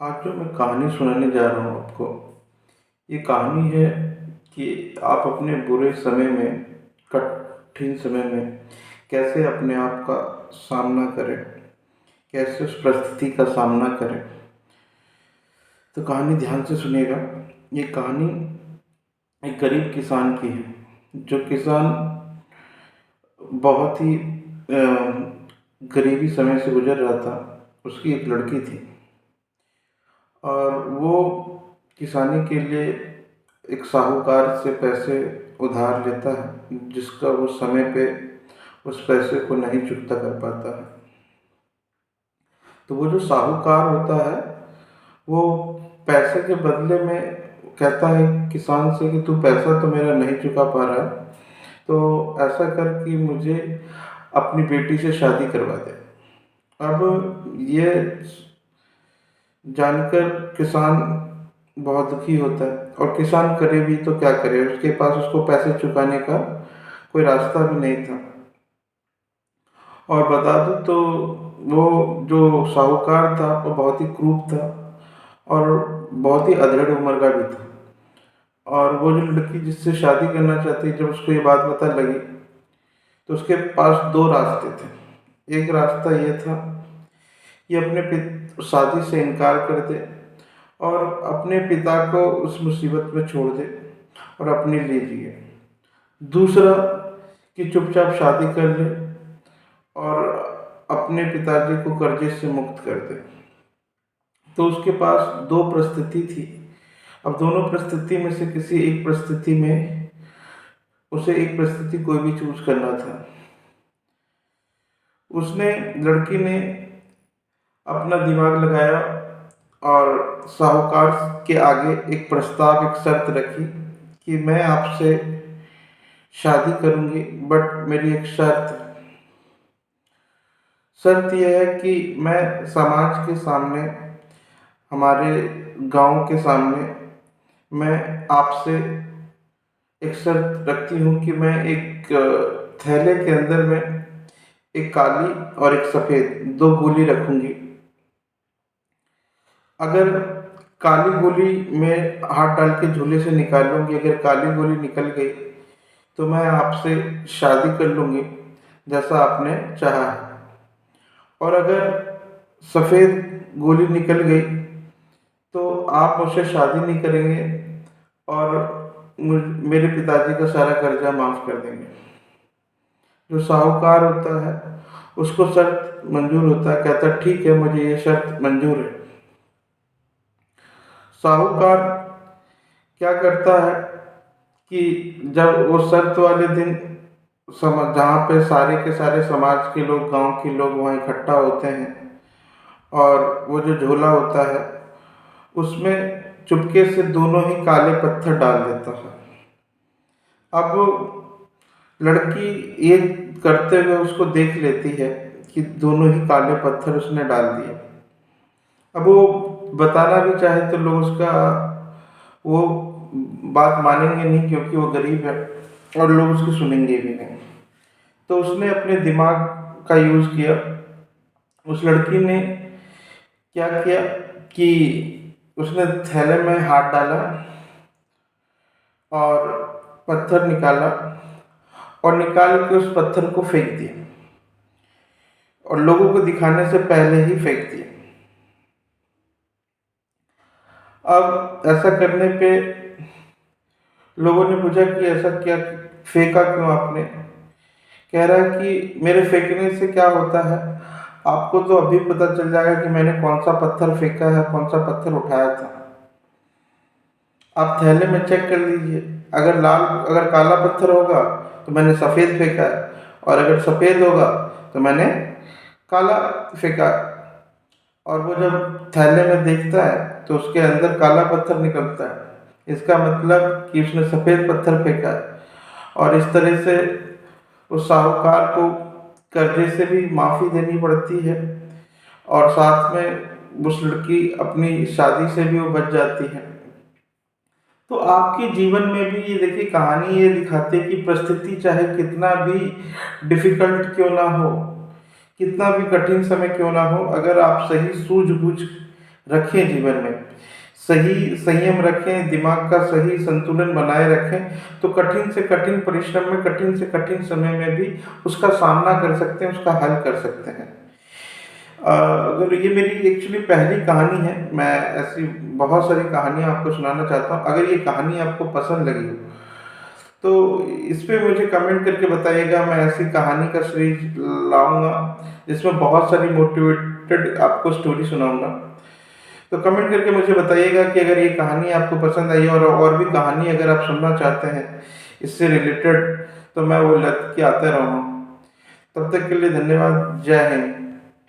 आज जो मैं कहानी सुनाने जा रहा हूँ आपको, ये कहानी है कि आप अपने बुरे समय में, कठिन समय में कैसे अपने आप का सामना करें, कैसे उस परिस्थिति का सामना करें। तो कहानी ध्यान से सुनिएगा। ये कहानी एक गरीब किसान की है। जो किसान बहुत ही गरीबी समय से गुजर रहा था। उसकी एक लड़की थी और वो किसानी के लिए एक साहूकार से पैसे उधार लेता है, जिसका वो समय पे उस पैसे को नहीं चुकता कर पाता है। तो वो जो साहूकार होता है, वो पैसे के बदले में कहता है किसान से कि तू पैसा तो मेरा नहीं चुका पा रहा है, तो ऐसा कर कि मुझे अपनी बेटी से शादी करवा दे। अब ये जानकर किसान बहुत दुखी होता है, और किसान करे भी तो क्या करे, उसके पास उसको पैसे चुकाने का कोई रास्ता भी नहीं था। और बता दूं तो वो जो साहूकार था वो बहुत ही क्रूर था और बहुत ही अधेड़ उम्र का भी था। और वो जो लड़की जिससे शादी करना चाहती, जब उसको ये बात पता लगी, तो उसके पास दो रास्ते थे। एक रास्ता ये था कि अपने शादी से इनकार कर दे और अपने पिता को उस मुसीबत में छोड़ दे और अपने लिए जिए। दूसरा कि चुपचाप शादी कर ले और अपने पिताजी को कर्जे से मुक्त कर दे। तो उसके पास दो परिस्थिति थी। अब दोनों परिस्थिति में से किसी एक परिस्थिति में उसे एक परिस्थिति कोई भी चूज करना था। उसने लड़की ने अपना दिमाग लगाया और साहूकार के आगे एक प्रस्ताव, एक शर्त रखी कि मैं आपसे शादी करूंगी, बट मेरी एक शर्त है। शर्त यह है कि मैं समाज के सामने, हमारे गांव के सामने, मैं आपसे एक शर्त रखती हूँ कि मैं एक थैले के अंदर में एक काली और एक सफ़ेद दो गोली रखूंगी। अगर काली गोली में हाथ डाल के झूले से निकालूंगी, अगर काली गोली निकल गई तो मैं आपसे शादी कर लूँगी जैसा आपने चाहा है। और अगर सफ़ेद गोली निकल गई तो आप मुझसे शादी नहीं करेंगे और मेरे पिताजी का सारा कर्जा माफ़ कर देंगे। जो साहूकार होता है उसको शर्त मंजूर होता है, कहता है ठीक है, मुझे ये शर्त मंजूर है। साहूकार क्या करता है कि जब वो शर्त वाले दिन जहाँ पे सारे के सारे समाज के लोग, गांव के लोग वहाँ इकट्ठा होते हैं, और वो जो झोला होता है उसमें चुपके से दोनों ही काले पत्थर डाल देता है। अब लड़की ये करते हुए उसको देख लेती है कि दोनों ही काले पत्थर उसने डाल दिए। अब वो बताना भी चाहे तो लोग उसका वो बात मानेंगे नहीं, क्योंकि वो गरीब है और लोग उसकी सुनेंगे भी नहीं। तो उसने अपने दिमाग का यूज़ किया। उस लड़की ने क्या किया कि उसने थैले में हाथ डाला और पत्थर निकाला और निकाल के उस पत्थर को फेंक दिया, और लोगों को दिखाने से पहले ही फेंक दिया। अब ऐसा करने पे लोगों ने पूछा कि ऐसा क्या, फेंका क्यों आपने? कह रहा है कि मेरे फेंकने से क्या होता है, आपको तो अभी पता चल जाएगा कि मैंने कौन सा पत्थर फेंका है, कौन सा पत्थर उठाया था। आप थैले में चेक कर लीजिए, अगर काला पत्थर होगा तो मैंने सफ़ेद फेंका है, और अगर सफ़ेद होगा तो मैंने काला फेंका। और वो जब थैले में देखता है तो उसके अंदर काला पत्थर निकलता है। इसका मतलब कि उसने सफ़ेद पत्थर फेंका है। और इस तरह से उस साहूकार को कर्जे से भी माफ़ी देनी पड़ती है, और साथ में उस लड़की अपनी शादी से भी वो बच जाती है। तो आपके जीवन में भी ये देखिए, कहानी ये दिखाती है कि परिस्थिति चाहे कितना भी डिफ़िकल्ट क्यों ना हो, कितना भी कठिन समय क्यों ना हो, अगर आप सही सूझबूझ रखें जीवन में, सही संयम रखें, दिमाग का सही संतुलन बनाए रखें, तो कठिन से कठिन परिश्रम में, कठिन से कठिन समय में भी उसका सामना कर सकते हैं, उसका हल कर सकते हैं। अगर ये मेरी एक्चुअली पहली कहानी है, मैं ऐसी बहुत सारी कहानियाँ आपको सुनाना चाहता हूँ। अगर ये कहानी आपको पसंद लगी हो, तो इस पे मुझे कमेंट करके बताइएगा, मैं ऐसी कहानी का सीरीज लाऊँगा, जिसमें बहुत सारी मोटिवेटेड आपको स्टोरी सुनाऊँगा। तो कमेंट करके मुझे बताइएगा कि अगर ये कहानी आपको पसंद आई और भी कहानी अगर आप सुनना चाहते हैं इससे रिलेटेड, तो मैं वो लेके आता रहूँगा। तब तक के लिए धन्यवाद। जय हिंद।